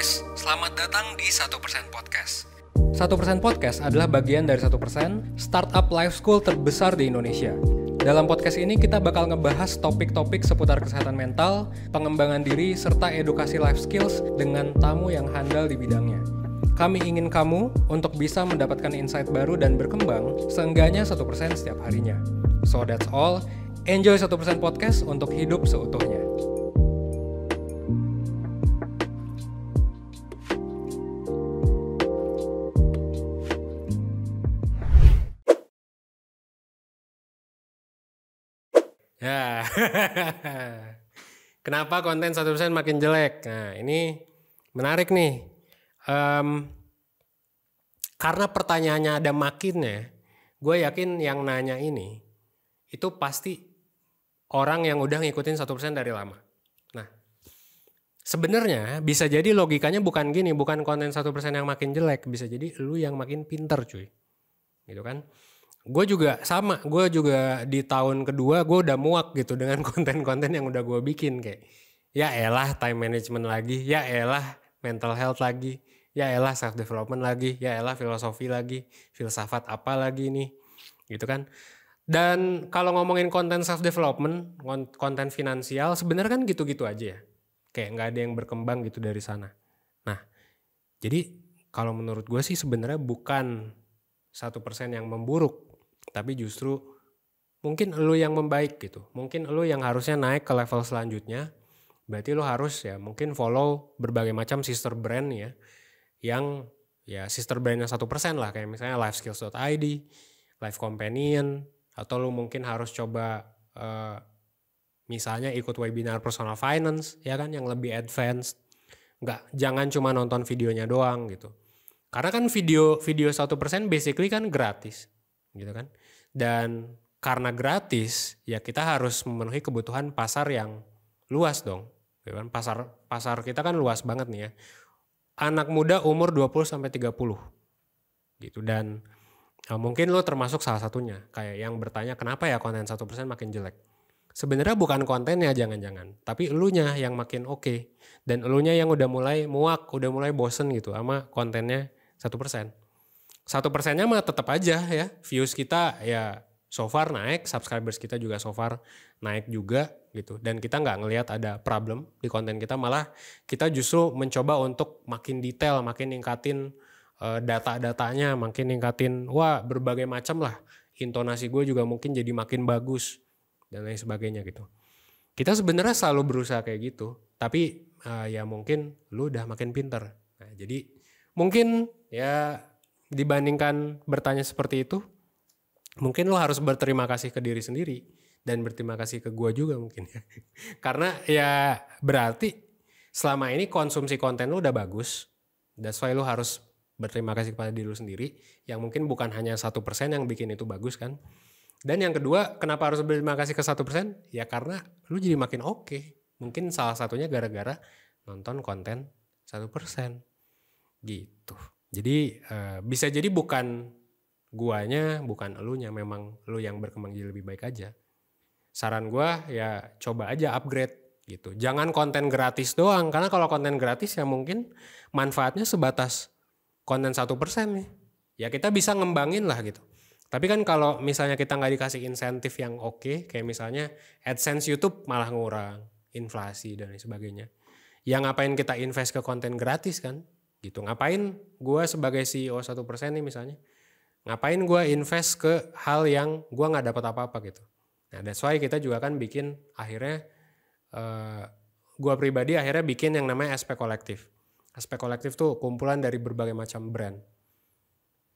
guys, selamat datang di 1% Podcast. 1% Podcast adalah bagian dari 1% startup life school terbesar di Indonesia. Dalam podcast ini kita bakal ngebahas topik-topik seputar kesehatan mental, pengembangan diri, serta edukasi life skills dengan tamu yang handal di bidangnya. Kami ingin kamu untuk bisa mendapatkan insight baru dan berkembang seenggaknya 1% setiap harinya. So that's all, enjoy 1% Podcast untuk hidup seutuhnya. Ya, kenapa konten 1% makin jelek? Nah, ini menarik nih. Karena pertanyaannya ada makinnya, gue yakin yang nanya ini, itu pasti orang yang udah ngikutin 1% dari lama. Nah, sebenarnya bisa jadi logikanya bukan gini, bukan konten 1% yang makin jelek, bisa jadi lu yang makin pinter cuy. Gitu kan? Gue juga sama, gue juga di tahun kedua gue udah muak gitu dengan konten-konten yang udah gue bikin kayak ya elah time management lagi, ya elah mental health lagi, ya elah self development lagi, ya elah filosofi lagi, filsafat apa lagi nih gitu kan. Dan kalau ngomongin konten self development, konten finansial sebenarnya kan gitu-gitu aja ya, kayak nggak ada yang berkembang gitu dari sana. Nah jadi kalau menurut gue sih sebenarnya bukan 1% yang memburuk, tapi justru mungkin lu yang membaik gitu. Mungkin lu yang harusnya naik ke level selanjutnya. Berarti lu harus ya mungkin follow berbagai macam sister brand ya. Yang ya sister brandnya 1% lah. Kayak misalnya lifeskills.id, Life Companion. Atau lu mungkin harus coba misalnya ikut webinar personal finance ya kan yang lebih advance. Jangan cuma nonton videonya doang gitu. Karena kan video 1% basically kan gratis gitu kan. Dan karena gratis ya kita harus memenuhi kebutuhan pasar yang luas dong. Gitu kan? Pasar kita kan luas banget nih ya. Anak muda umur 20-30 gitu. Dan mungkin lo termasuk salah satunya. Kayak yang bertanya kenapa ya konten 1% makin jelek. Sebenarnya bukan kontennya jangan-jangan. Tapi elunya yang makin oke. Dan elunya yang udah mulai muak, udah mulai bosen gitu sama kontennya 1%. 1%-nya mah tetap aja ya. Views kita ya so far naik, subscribers kita juga so far naik juga gitu. Dan kita nggak ngelihat ada problem di konten kita, malah kita justru mencoba untuk makin detail, makin ningkatin data-datanya, makin ningkatin berbagai macam lah. Intonasi gue juga mungkin jadi makin bagus dan lain sebagainya gitu. Kita sebenarnya selalu berusaha kayak gitu, tapi ya mungkin lu udah makin pinter. Nah, jadi mungkin ya dibandingkan bertanya seperti itu, mungkin lo harus berterima kasih ke diri sendiri dan berterima kasih ke gue juga mungkin ya. Karena ya berarti selama ini konsumsi konten lo udah bagus. That's why lo harus berterima kasih kepada diri lo sendiri. Yang mungkin bukan hanya 1% yang bikin itu bagus kan. Dan yang kedua, kenapa harus berterima kasih ke 1%? Ya karena lo jadi makin oke. Mungkin salah satunya gara-gara nonton konten 1%. Gitu. Jadi bisa jadi bukan guanya, bukan elunya, memang elu yang berkembang jadi lebih baik aja. Saran gua ya coba aja upgrade gitu. Jangan konten gratis doang, karena kalau konten gratis ya mungkin manfaatnya sebatas konten 1% nih. Ya kita bisa ngembangin lah gitu. Tapi kan kalau misalnya kita nggak dikasih insentif yang oke, kayak misalnya AdSense YouTube malah ngurang, inflasi dan lain sebagainya. Ya ngapain kita invest ke konten gratis kan? Gitu. Ngapain gue sebagai CEO 1% nih misalnya, ngapain gue invest ke hal yang gue gak dapat apa-apa gitu. Nah that's why kita juga kan bikin akhirnya, gue pribadi akhirnya bikin yang namanya SP Kolektif. SP Kolektif tuh kumpulan dari berbagai macam brand.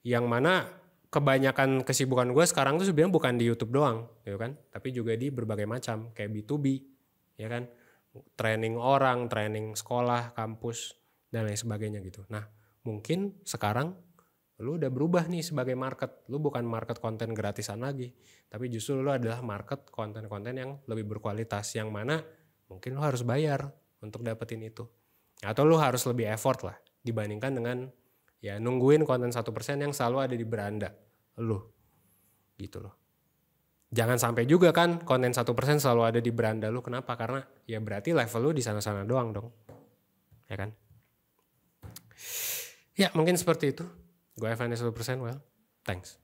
Yang mana kebanyakan kesibukan gue sekarang tuh sebenarnya bukan di YouTube doang gitu kan, tapi juga di berbagai macam kayak B2B ya kan, training orang, training sekolah, kampus dan lain sebagainya gitu. Nah mungkin sekarang lu udah berubah nih sebagai market. Lu bukan market konten gratisan lagi, tapi justru lu adalah market konten-konten yang lebih berkualitas, yang mana mungkin lu harus bayar untuk dapetin itu. Atau lu harus lebih effort lah dibandingkan dengan ya nungguin konten 1% yang selalu ada di beranda lu. Gitu loh. Jangan sampai juga kan konten 1% selalu ada di beranda lu. Kenapa? Karena ya berarti level lu di sana-sana doang dong. Ya kan? Ya mungkin seperti itu. Gue Evanes 1%. Well, thanks.